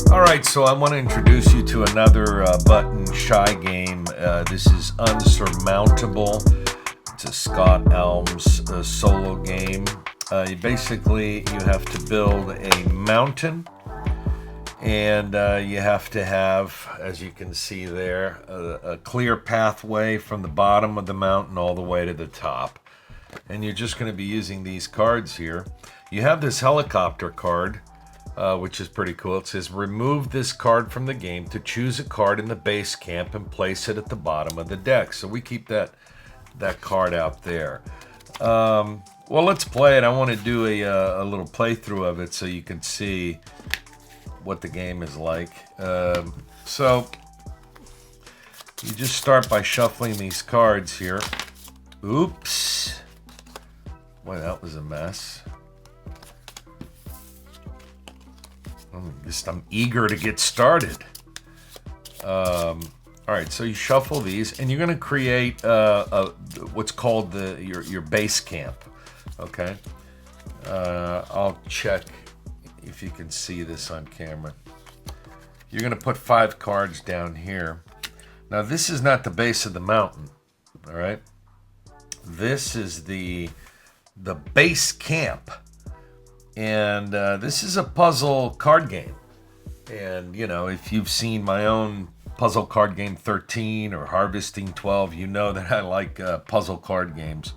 Alright, so I want to introduce you to another button shy game. This is Unsurmountable. It's a Scott Almes solo game. Basically, you have to build a mountain, and you have to have, as you can see there, a clear pathway from the bottom of the mountain all the way to the top. And you're just going to be using these cards here. You have this helicopter card, which is pretty cool. It says, remove this card from the game to choose a card in the base camp and place it at the bottom of the deck. So we keep that card out there. Well, let's play it. I want to do a little playthrough of it so you can see what the game is like. So you just start by shuffling these cards here. Oops. Boy, that was a mess. I'm eager to get started. All right, so you shuffle these, and you're going to create what's called your base camp. Okay, I'll check if you can see this on camera. You're going to put 5 cards down here. Now, this is not the base of the mountain. All right, this is the base camp. And this is a puzzle card game. And, you know, if you've seen my own puzzle card game 13 or Harvesting 12, you know that I like puzzle card games.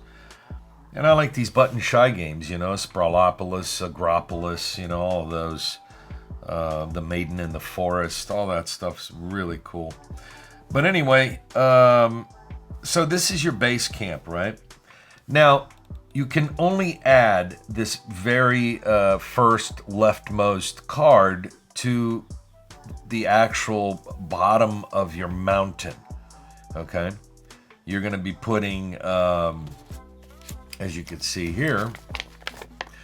And I like these button shy games, you know, Sprawlopolis, Agropolis, you know, all of those. The Maiden in the Forest, all that stuff's really cool. But anyway, so this is your base camp, right? Now, you can only add this very first leftmost card to the actual bottom of your mountain, okay? You're going to be putting, as you can see here,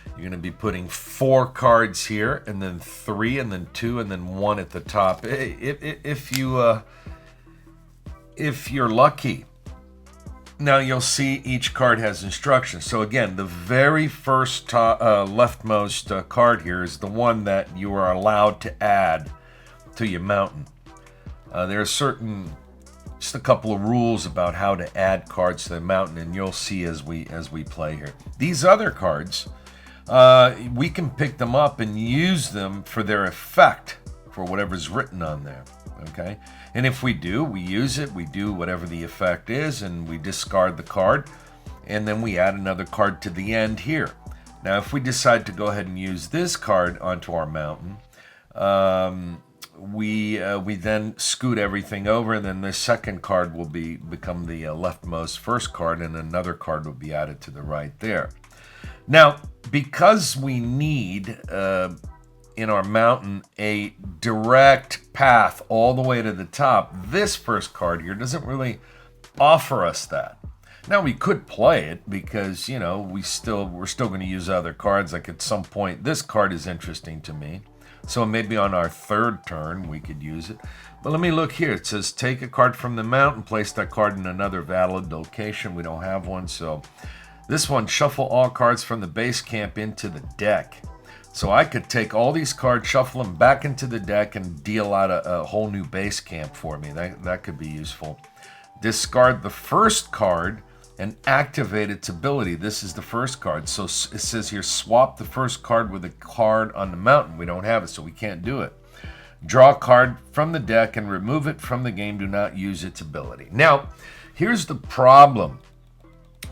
you're going to be putting 4 cards here, and then 3, and then 2, and then 1 at the top. If you're lucky. Now you'll see each card has instructions. So again, the very first leftmost card here is the one that you are allowed to add to your mountain. There are just a couple of rules about how to add cards to the mountain, and you'll see as we play here. These other cards, we can pick them up and use them for their effect, for whatever's written on there. Okay, and if we do, we use it, we do whatever the effect is, and we discard the card, and then we add another card to the end here. Now, if we decide to go ahead and use this card onto our mountain, we then scoot everything over, and then the second card will become the leftmost first card, and another card will be added to the right there. Now, because we need in our mountain a direct path all the way to the top, this first card here doesn't really offer us that. Now, we could play it because, you know, we're still going to use other cards. Like at some point, this card is interesting to me, so maybe on our third turn we could use it. But let me look here. It says take a card from the mountain, place that card in another valid location. We don't have one, so this one, shuffle all cards from the base camp into the deck. So I could take all these cards, shuffle them back into the deck, and deal out a whole new base camp for me. That could be useful. Discard the first card and activate its ability. This is the first card. So it says here, swap the first card with a card on the mountain. We don't have it, so we can't do it. Draw a card from the deck and remove it from the game. Do not use its ability. Now, here's the problem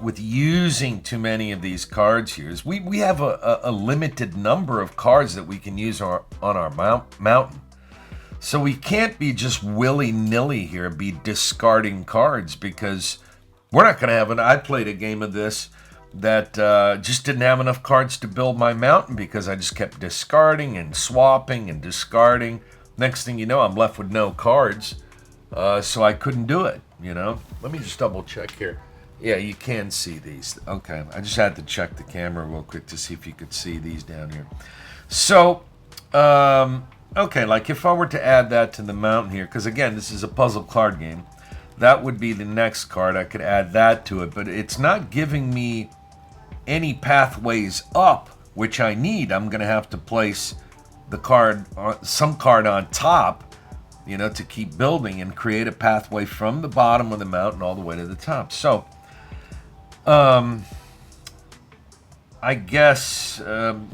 with using too many of these cards here is we have a limited number of cards that we can use on our mountain. So we can't be just willy-nilly here, be discarding cards, because we're not going to have I played a game of this that just didn't have enough cards to build my mountain because I just kept discarding and swapping and discarding. Next thing you know, I'm left with no cards, so I couldn't do it, you know. Let me just double check here. Yeah, you can see these. Okay, I just had to check the camera real quick to see if you could see these down here. So, okay, like if I were to add that to the mountain here, because again, this is a puzzle card game, that would be the next card. I could add that to it, but it's not giving me any pathways up, which I need. I'm going to have to place the card, some card on top, to keep building and create a pathway from the bottom of the mountain all the way to the top. So, I guess I'm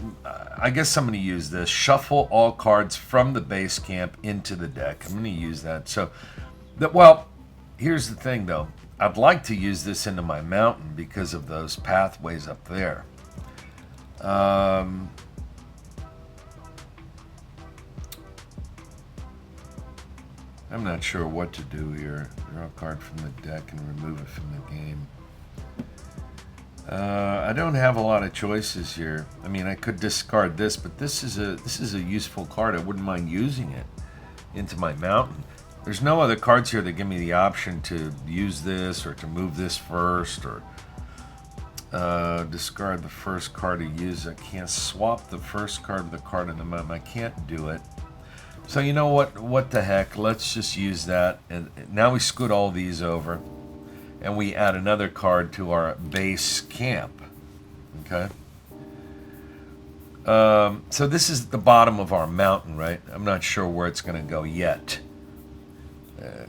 going to use this. Shuffle all cards from the base camp into the deck. I'm going to use that. So, here's the thing, though. I'd like to use this into my mountain because of those pathways up there. I'm not sure what to do here. Draw a card from the deck and remove it from the game. I don't have a lot of choices here. I mean, I could discard this, but this is a useful card. I wouldn't mind using it into my mountain. There's no other cards here that give me the option to use this or to move this first or discard the first card to use. I can't swap the first card with the card in the mountain. I can't do it. So you know what? What the heck? Let's just use that. And now we scoot all these over, and we add another card to our base camp. Okay. So this is the bottom of our mountain, right? I'm not sure where it's going to go yet.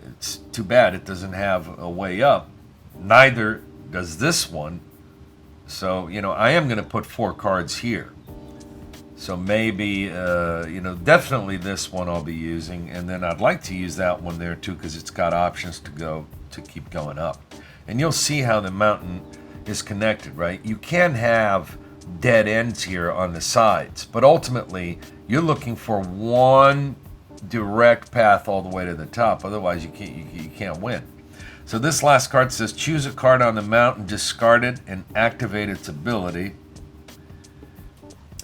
It's too bad it doesn't have a way up. Neither does this one. So, I am going to put 4 cards here. So maybe, definitely this one I'll be using. And then I'd like to use that one there too because it's got options to keep going up. And you'll see how the mountain is connected, right? You can have dead ends here on the sides. But ultimately, you're looking for one direct path all the way to the top. Otherwise, you can't win. So this last card says, choose a card on the mountain, discard it, and activate its ability.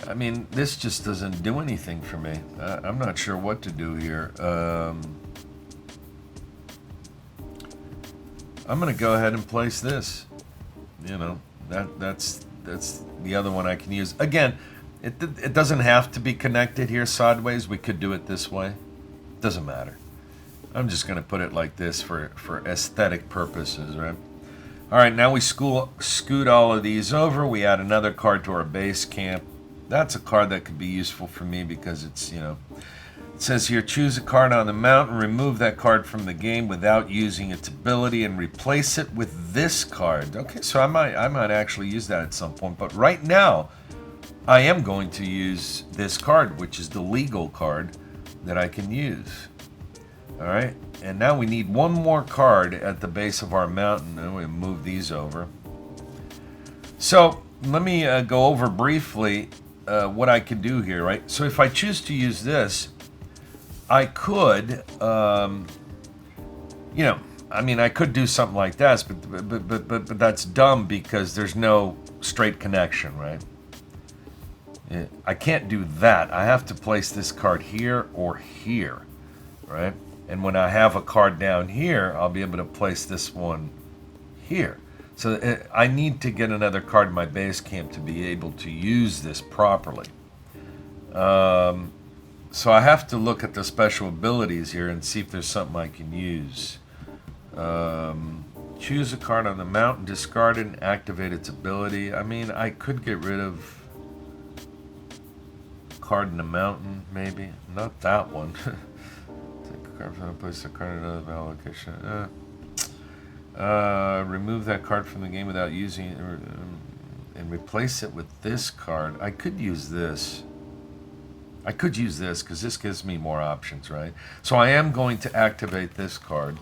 I mean, this just doesn't do anything for me. I'm not sure what to do here. I'm going to go ahead and place this. That's the other one I can use. Again, it doesn't have to be connected here sideways. We could do it this way. Doesn't matter. I'm just going to put it like this for aesthetic purposes, right? All right, now we scoot all of these over. We add another card to our base camp. That's a card that could be useful for me because it's, it says here, choose a card on the mountain, remove that card from the game without using its ability and replace it with this card. Okay, so I might actually use that at some point, but right now I am going to use this card, which is the legal card that I can use. All right, and now we need one more card at the base of our mountain, and we move these over. So let me go over briefly what I can do here, right? So if I choose to use this, I could, I could do something like this, but that's dumb because there's no straight connection, right? I can't do that. I have to place this card here or here, right? And when I have a card down here, I'll be able to place this one here. So I need to get another card in my base camp to be able to use this properly. So I have to look at the special abilities here and see if there's something I can use. Choose a card on the mountain, discard it, and activate its ability. I mean, I could get rid of a card in the mountain, maybe. Not that one. Card from the place a card in another allocation. Remove that card from the game without using it and replace it with this card. I could use this. I could use this because this gives me more options, right? So I am going to activate this card,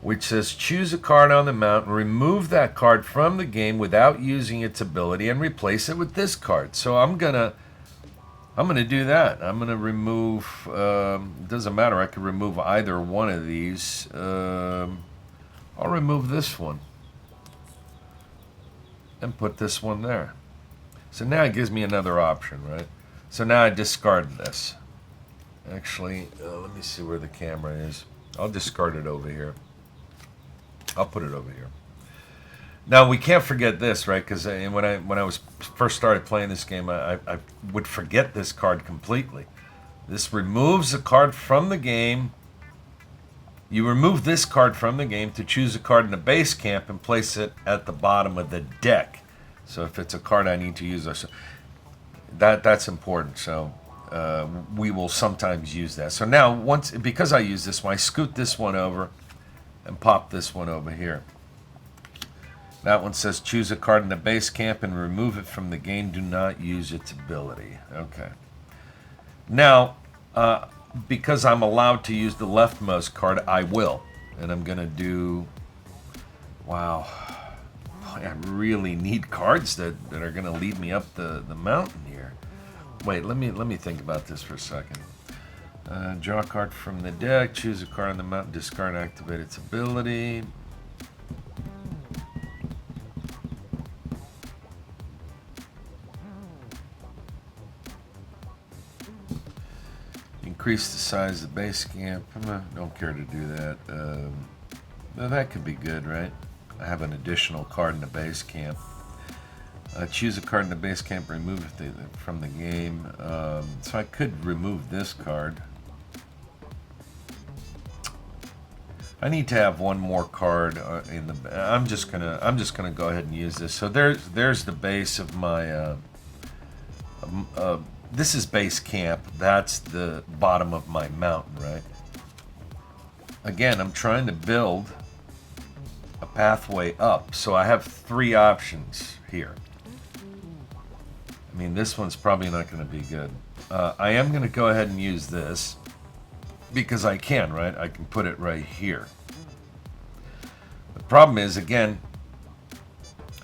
which says choose a card on the mountain, remove that card from the game without using its ability, and replace it with this card. So I'm gonna do that. I'm gonna remove. It doesn't matter. I could remove either one of these. I'll remove this one and put this one there. So now it gives me another option, right? So now I discard this. Actually, let me see where the camera is. I'll discard it over here. I'll put it over here. Now we can't forget this, right? Because when I was first started playing this game, I would forget this card completely. This removes a card from the game. You remove this card from the game to choose a card in the base camp and place it at the bottom of the deck. So if it's a card I need to use, that's important. So we will sometimes use that. So now, because I use this one, I scoot this one over and pop this one over here. That one says choose a card in the base camp and remove it from the game. Do not use its ability. Okay. Now, because I'm allowed to use the leftmost card, I will. And I'm going to do... Wow. Boy, I really need cards that are going to lead me up the mountain here. Wait, let me think about this for a second. Draw a card from the deck. Choose a card on the mountain. Discard and activate its ability. Increase the size of the base camp. I don't care to do that. Well, that could be good, right? I have an additional card in the base camp. Choose a card in the base camp, remove it from the game. So I could remove this card. I need to have one more card in the. I'm just gonna go ahead and use this. So there's the base of my. This is base camp. That's the bottom of my mountain, right? Again, I'm trying to build a pathway up. So I have 3 options here. I mean, this one's probably not going to be good. I am going to go ahead and use this because I can, right? I can put it right here. The problem is, again,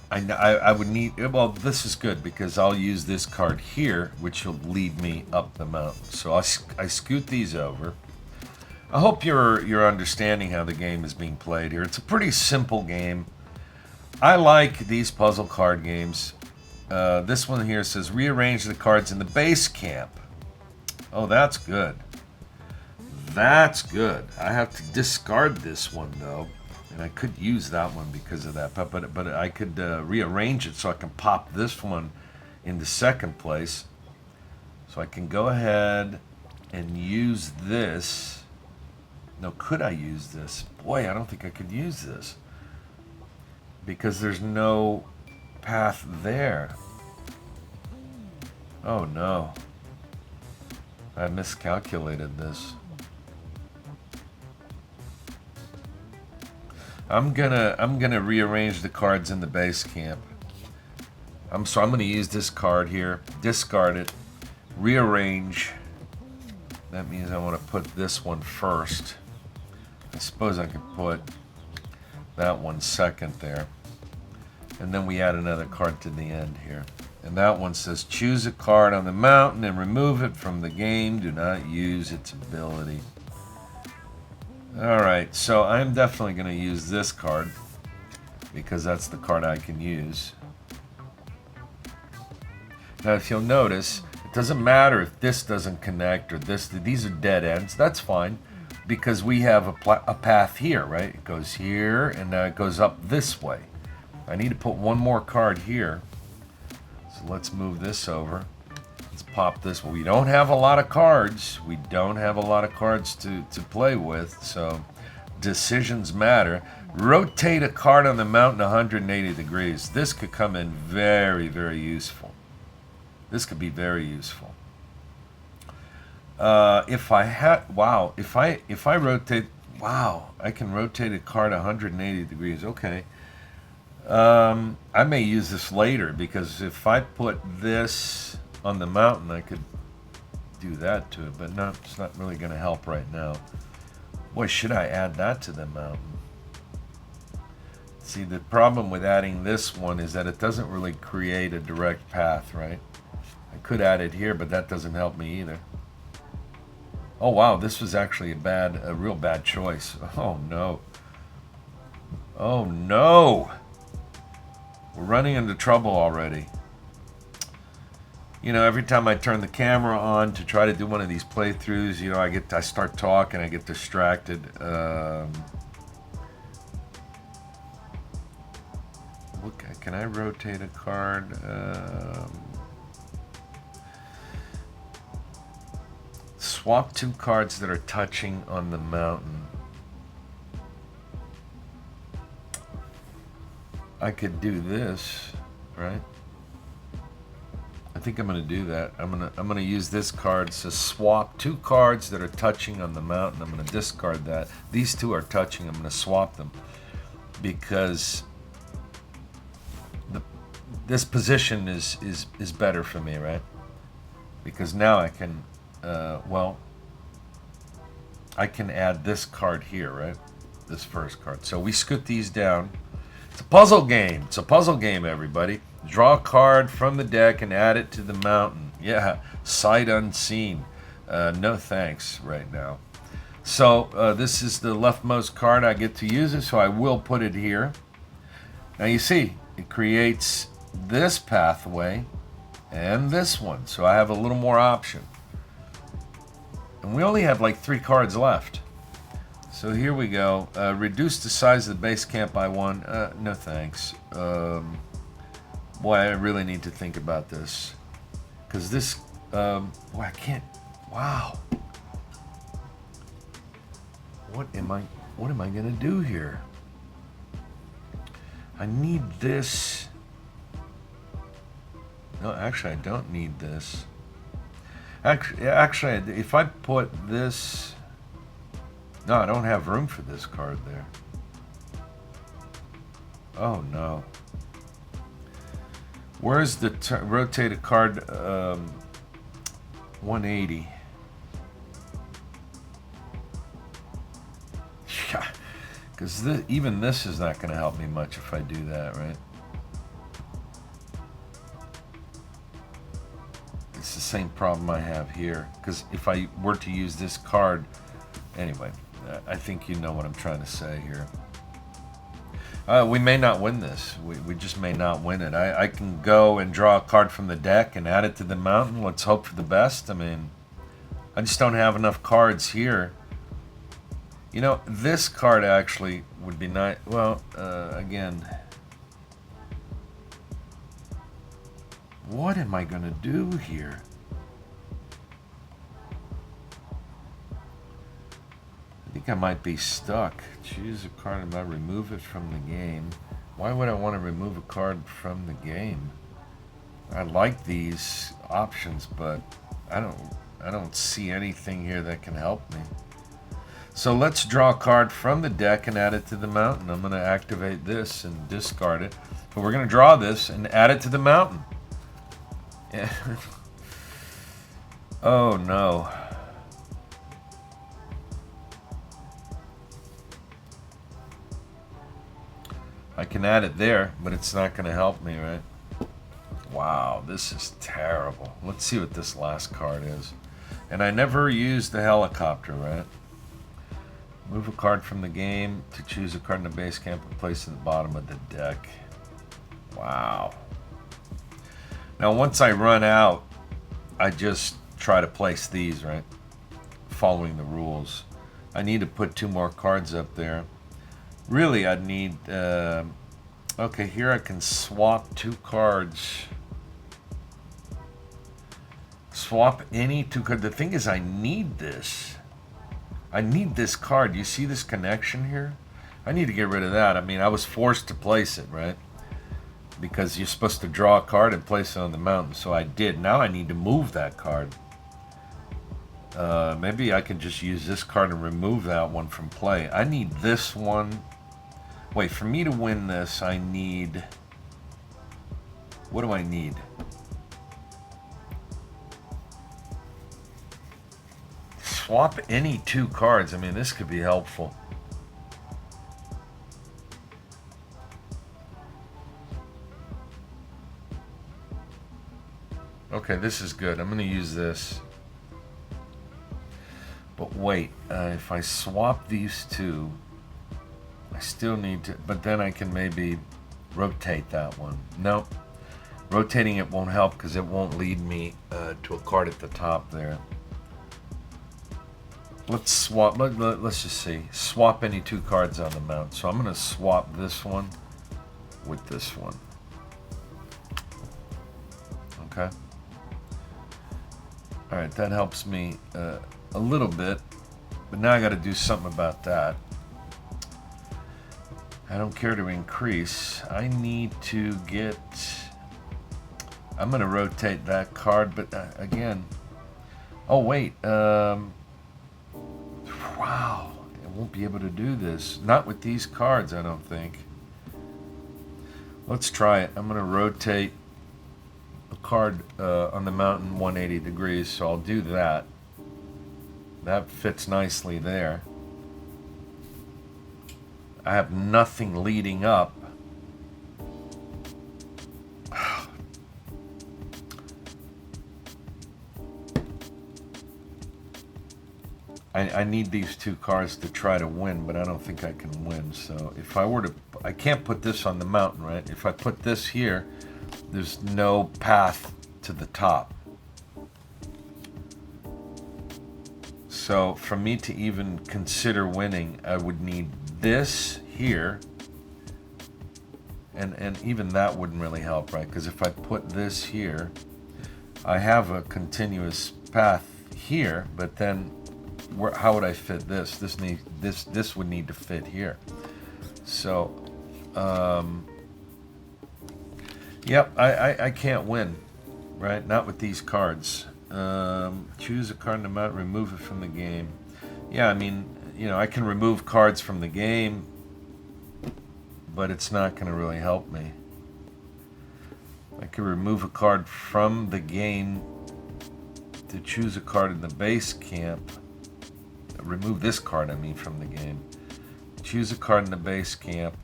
I would need, well, this is good because I'll use this card here, which will lead me up the mountain. So I scoot these over. I hope you're understanding how the game is being played here. It's a pretty simple game. I like these puzzle card games. This one here says rearrange the cards in the base camp. Oh, that's good. That's good. I have to discard this one though. And I could use that one because of that, but I could rearrange it so I can pop this one into second place. So I can go ahead and use this. Now, could I use this? Boy, I don't think I could use this because there's no path there. Oh no, I miscalculated this. I'm gonna rearrange the cards in the base camp. I'm gonna use this card here, discard it, rearrange. That means I want to put this one first. I suppose I could put that one second there. And then we add another card to the end here. And that one says choose a card on the mountain and remove it from the game. Do not use its ability. Alright, so I'm definitely going to use this card because that's the card I can use. Now if you'll notice, it doesn't matter if this doesn't connect or this. These are dead ends. That's fine because we have a path here, right? It goes here and now it goes up this way. I need to put one more card here. So let's move this over. Let's pop this. Well, we don't have a lot of cards. We don't have a lot of cards to play with, so decisions matter. Rotate a card on the mountain 180 degrees. This could come in very, very useful. This could be very useful. If I rotate, wow, I can rotate a card 180 degrees. Okay. I may use this later because if I put this on the mountain, I could do that to it, but no, it's not really going to help right now. Boy, should I add that to the mountain? See, the problem with adding this one is that it doesn't really create a direct path, right? I could add it here, but that doesn't help me either. Oh wow, this was actually a real bad choice. Oh no. Oh no! We're running into trouble already. You know, every time I turn the camera on to try to do one of these playthroughs, you know, I start talking, I get distracted. Can I rotate a card? Swap 2 cards that are touching on the mountain. I could do this, right? I think I'm gonna do that. I'm gonna use this card to swap 2 cards that are touching on the mountain. I'm gonna discard that. These 2 are touching. I'm gonna swap them because this position is better for me, right? Because now I can, well, I can add this card here, right? This first card. So we scoot these down. It's a puzzle game. It's a puzzle game, everybody. Draw a card from the deck and add it to the mountain. Yeah, sight unseen. No thanks right now. So this is the leftmost card. I get to use it, so I will put it here. Now you see, it creates this pathway and this one. So I have a little more option. And we only have like 3 cards left. So here we go. Reduce the size of the base camp by 1. No thanks. Boy, I really need to think about this. Because this, boy, I can't, wow. What am I going to do here? I need this. No, actually, I don't need this. Actually, if I put this... No, I don't have room for this card there. Oh, no. Where's the rotate a card 180? Yeah, because even this is not going to help me much if I do that, right? It's the same problem I have here. Because if I were to use this card... Anyway, I think you know what I'm trying to say here. We may not win this. We just may not win it. I can go and draw a card from the deck and add it to the mountain. Let's hope for the best. I mean, I just don't have enough cards here. You know, this card actually would be nice. Well, again, what am I going to do here? I think I might be stuck. Choose a card and I remove it from the game. Why would I want to remove a card from the game? I like these options, but I don't see anything here that can help me. So let's draw a card from the deck and add it to the mountain. I'm going to activate this and discard it. But we're going to draw this and add it to the mountain. Yeah. Oh no. I can add it there, but it's not going to help me, right? Wow, this is terrible. Let's see what this last card is. And I never used the helicopter, right? Move a card from the game to choose a card in the base camp and place it at the bottom of the deck. Wow. Now, once I run out, I just try to place these, right? Following the rules. I need to put 2 more cards up there. Really, I'd need... okay, here I can swap 2 cards. Swap any 2 cards. The thing is, I need this. I need this card. You see this connection here? I need to get rid of that. I mean, I was forced to place it, right? Because you're supposed to draw a card and place it on the mountain. So I did. Now I need to move that card. Maybe I can just use this card and remove that one from play. I need this one. Wait, for me to win this, I need... What do I need? Swap any 2 cards. I mean, this could be helpful. Okay, this is good. I'm going to use this. But wait, if I swap these 2, I still need to... But then I can maybe rotate that one. Nope. Rotating it won't help because it won't lead me to a card at the top there. Let's swap, let's just see. Swap any 2 cards on the mount. So I'm going to swap this one with this one. Okay. Alright, that helps me a little bit. But now I got to do something about that. I don't care to increase. I need to get I'm going to rotate that card, but again... Oh, wait. Wow. I won't be able to do this. Not with these cards, I don't think. Let's try it. I'm going to rotate a card on the mountain 180 degrees, so I'll do that. That fits nicely there. I have nothing leading up. I need these two cards to try to win, but I don't think I can win. So if I were to... I can't put this on the mountain, right? If I put this here, there's no path to the top. So for me to even consider winning, I would need this here. And even that wouldn't really help, right? Because if I put this here, I have a continuous path here, but then how would I fit this? This would need to fit here. So, yep, I can't win, right? Not with these cards. Choose a card in the mountain, remove it from the game. Yeah, I mean, you know, I can remove cards from the game, but it's not going to really help me. I can remove a card from the game to choose a card in the base camp. Remove this card, I mean, from the game. Choose a card in the base camp,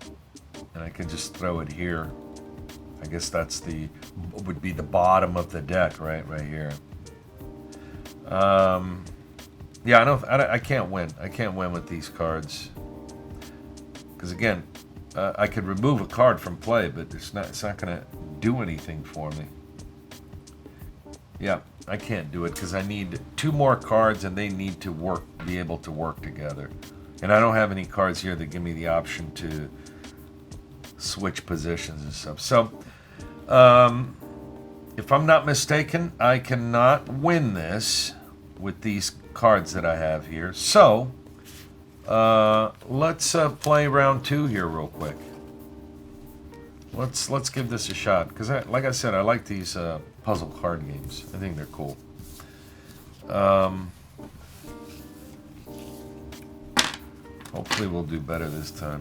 and I can just throw it here. I guess that's would be the bottom of the deck, right here. Yeah, I can't win. I can't win with these cards. Because again, I could remove a card from play, but it's not going to do anything for me. Yeah, I can't do it because I need two more cards and they need to be able to work together. And I don't have any cards here that give me the option to switch positions and stuff. So, if I'm not mistaken, I cannot win this with these cards that I have here. So, let's play round 2 here real quick. Let's give this a shot because, like I said, I like these puzzle card games. I think they're cool. Hopefully we'll do better this time.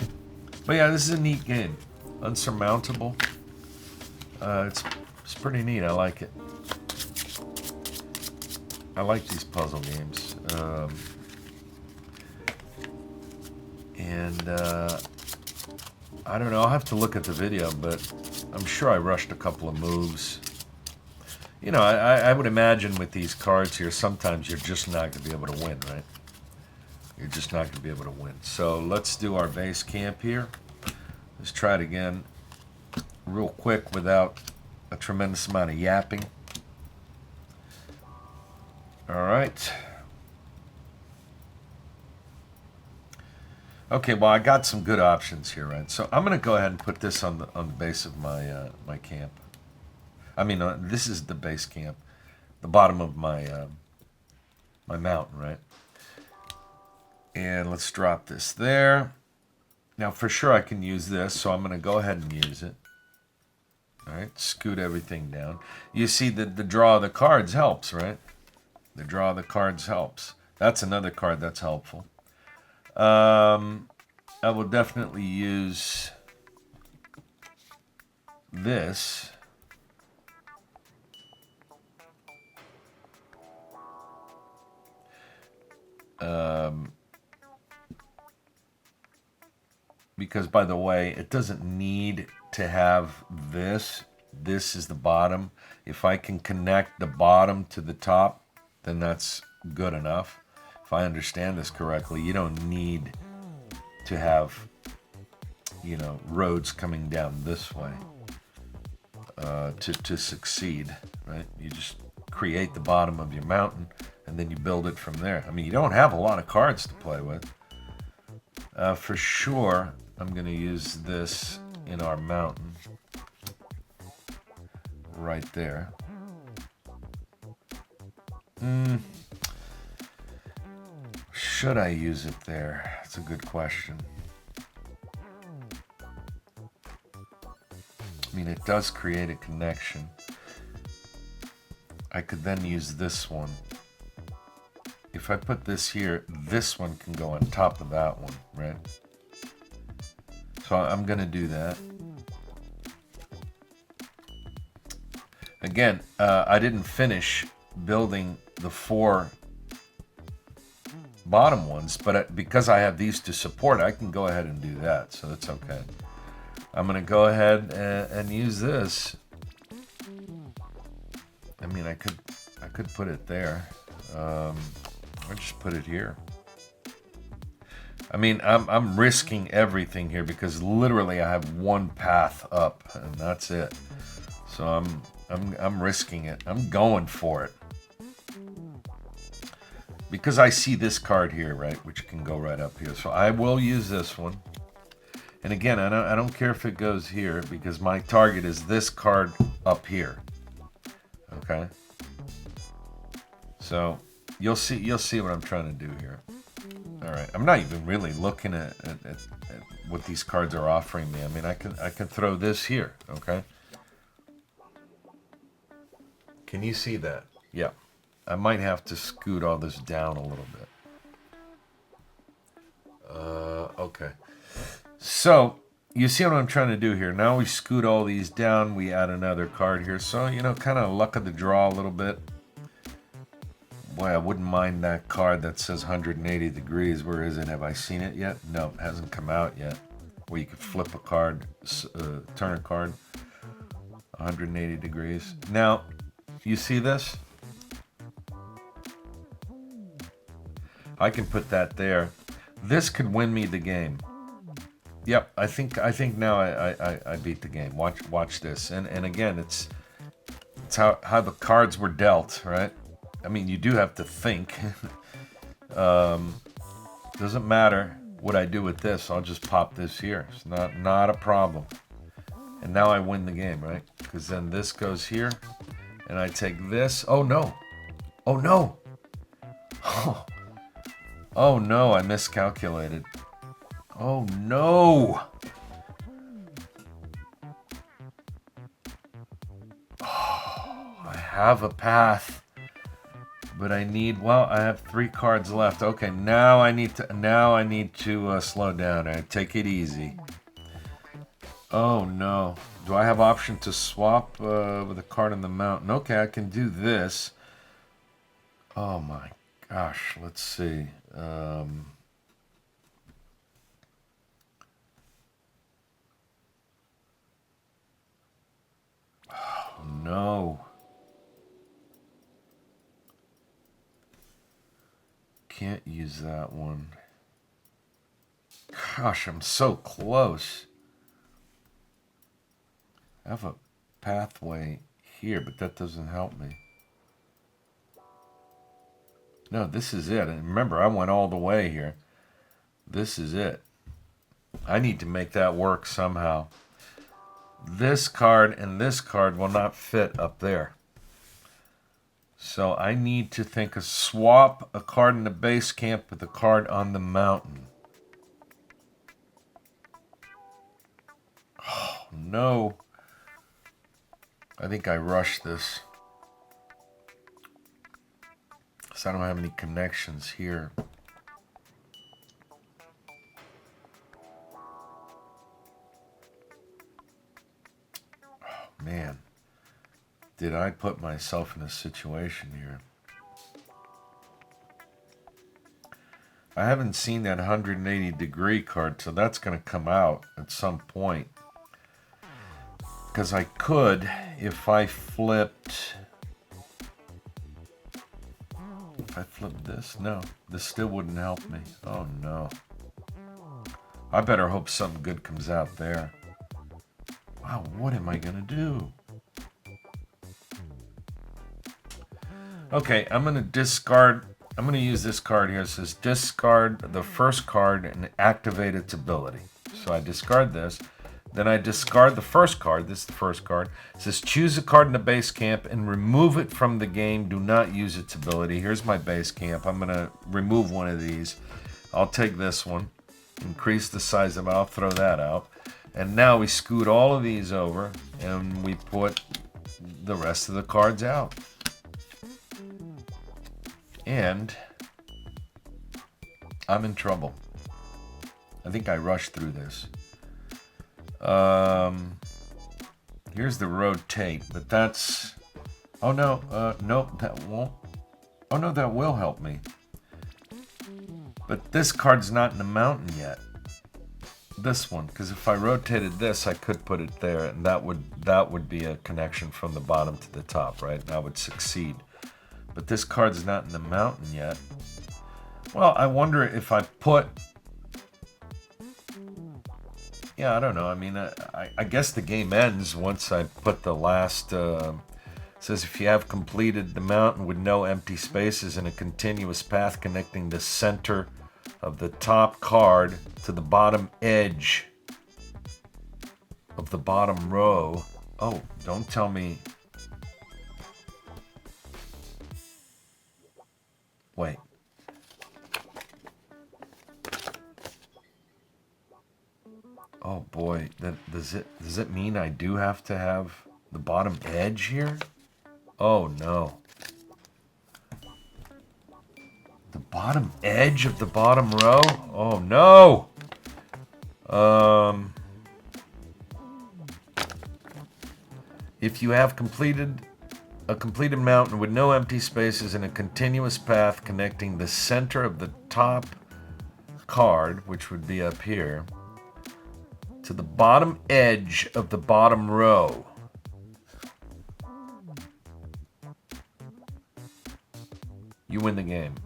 But yeah, this is a neat game. Unsurmountable. It's pretty neat. I like it. I like these puzzle games. I don't know. I'll have to look at the video, but I'm sure I rushed a couple of moves. You know, I would imagine with these cards here, sometimes you're just not going to be able to win, right? You're just not going to be able to win. So let's do our base camp here. Let's try it again real quick without a tremendous amount of yapping. All right. Okay, well, I got some good options here, right? So I'm going to go ahead and put this on the base of my my camp. I mean, this is the base camp, the bottom of my my mountain, right? And let's drop this there. Now, for sure, I can use this, so I'm going to go ahead and use it. All right, scoot everything down. You see that the draw of the cards helps, right? The draw of the cards helps. That's another card that's helpful. I will definitely use this. Because, by the way, it doesn't need to have this. This is the bottom. If I can connect the bottom to the top, then that's good enough. If I understand this correctly, you don't need to have, you know, roads coming down this way to succeed, right? You just create the bottom of your mountain and then you build it from there. I mean, you don't have a lot of cards to play with. For sure, I'm going to use this in our mountain right there. Should I use it there? That's a good question. I mean, it does create a connection. I could then use this one. If I put this here, this one can go on top of that one, right? So I'm going to do that. Again, I didn't finish building the 4 bottom ones, but because I have these to support, I can go ahead and do that, so that's okay. I'm going to go ahead and use this. I mean, I could put it there. Or just put it here. I mean, I'm risking everything here because literally I have one path up, and that's it. So I'm risking it. I'm going for it. Because I see this card here, right, which can go right up here. So I will use this one. And again, I don't care if it goes here because my target is this card up here. Okay. So you'll see what I'm trying to do here. All right. I'm not even really looking at what these cards are offering me. I mean, I can throw this here. Okay. Can you see that? Yeah. I might have to scoot all this down a little bit. Okay. So, you see what I'm trying to do here. Now we scoot all these down. We add another card here. So, you know, kind of luck of the draw a little bit. Boy, I wouldn't mind that card that says 180 degrees. Where is it? Have I seen it yet? No, it hasn't come out yet. Where you could flip a card, turn a card 180 degrees. Now, you see this? I can put that there. This could win me the game. Yep, I think now I beat the game. Watch this. And again, it's how the cards were dealt, right? I mean, you do have to think. Doesn't matter what I do with this. I'll just pop this here. It's not a problem. And now I win the game, right? Because then this goes here, and I take this. Oh no! Oh no! Oh. Oh no, I miscalculated. Oh no! Oh, I have a path, but I need. Well, I have 3 cards left. Okay, now I need to slow down. I take it easy. Oh no! Do I have option to swap with a card on the mountain? Okay, I can do this. Oh my gosh! Let's see. Oh no. Can't use that one. Gosh, I'm so close. I have a pathway here, but that doesn't help me. No, this is it. And remember, I went all the way here. This is it. I need to make that work somehow. This card and this card will not fit up there. So I need to think of swap a card in the base camp with a card on the mountain. Oh, no. I think I rushed this. So I don't have any connections here. Oh, man. Did I put myself in a situation here? I haven't seen that 180 degree card, so that's going to come out at some point. Because I could, if I flipped... If I flipped this, no, this still wouldn't help me. Oh no. I better hope something good comes out there. Wow, what am I gonna do? Okay, I'm gonna discard. I'm gonna use this card here. It says discard the first card and activate its ability. So I discard this. Then I discard the first card. This is the first card. It says choose a card in the base camp and remove it from the game. Do not use its ability. Here's my base camp. I'm going to remove one of these. I'll take this one. Increase the size of it. I'll throw that out. And now we scoot all of these over and we put the rest of the cards out. And I'm in trouble. I think I rushed through this. Here's the rotate, but that's... Oh no, nope, that won't. Oh no, that will help me. But this card's not in the mountain yet. This one, because if I rotated this, I could put it there, and that would be a connection from the bottom to the top, right? That would succeed. But this card's not in the mountain yet. Well, I wonder if I put... Yeah, I don't know. I mean, I guess the game ends once I put the last... It says if you have completed the mountain with no empty spaces in a continuous path connecting the center of the top card to the bottom edge of the bottom row. Oh, don't tell me... Wait. Oh boy, does it mean I do have to have the bottom edge here? Oh no. The bottom edge of the bottom row? Oh no. If you have completed a completed mountain with no empty spaces in a continuous path connecting the center of the top card, which would be up here, to the bottom edge of the bottom row. You win the game.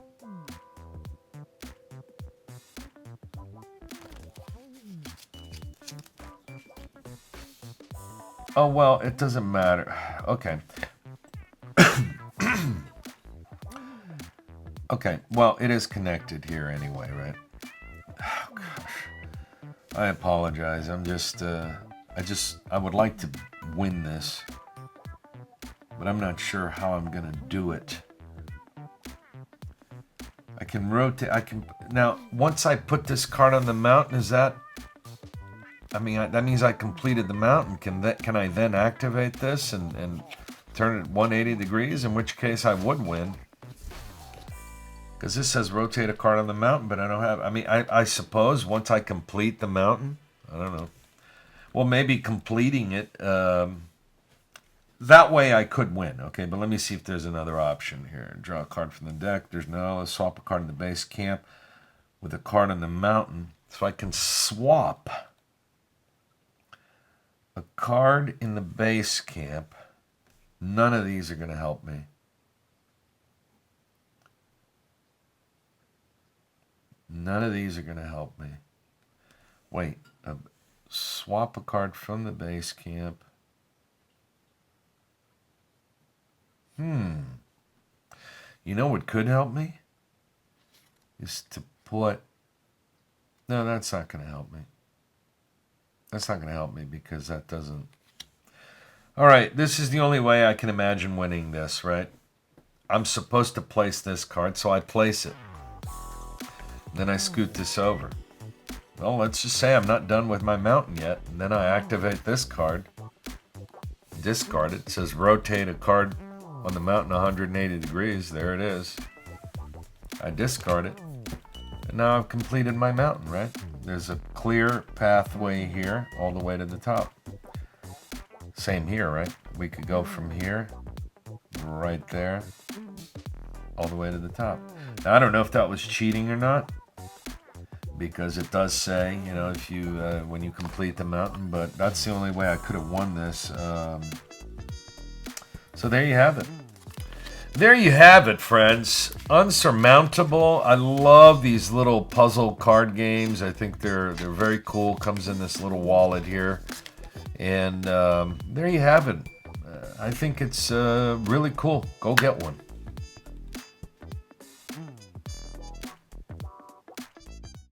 Oh, well, it doesn't matter. Okay. Okay, well, it is connected here anyway, right? Oh, gosh. I apologize. I'm just, I would like to win this, but I'm not sure how I'm going to do it. I can rotate, now, once I put this card on the mountain, is that, I mean, that means I completed the mountain. Can I then activate this and turn it 180 degrees, in which case I would win? Because this says rotate a card on the mountain, but I don't have... I mean, I suppose once I complete the mountain... I don't know. Well, maybe completing it... that way I could win. Okay, but let me see if there's another option here. Draw a card from the deck. There's no... Let's swap a card in the base camp with a card on the mountain. So I can swap a card in the base camp. None of these are going to help me. None of these are going to help me. Wait. Swap a card from the base camp. You know what could help me? Is to put... No, that's not going to help me. That's not going to help me because that doesn't... All right, this is the only way I can imagine winning this, right? I'm supposed to place this card, so I place it. Then I scoot this over. Well, let's just say I'm not done with my mountain yet. And then I activate this card. Discard it. It says rotate a card on the mountain 180 degrees. There it is. I discard it. And now I've completed my mountain, right? There's a clear pathway here all the way to the top. Same here, right? We could go from here, right there, all the way to the top. Now, I don't know if that was cheating or not, because it does say, you know, if you when you complete the mountain, but that's the only way I could have won this. So there you have it. There you have it, friends. Unsurmountable. I love these little puzzle card games. I think they're very cool. Comes in this little wallet here. And there you have it. I think it's really cool. Go get one.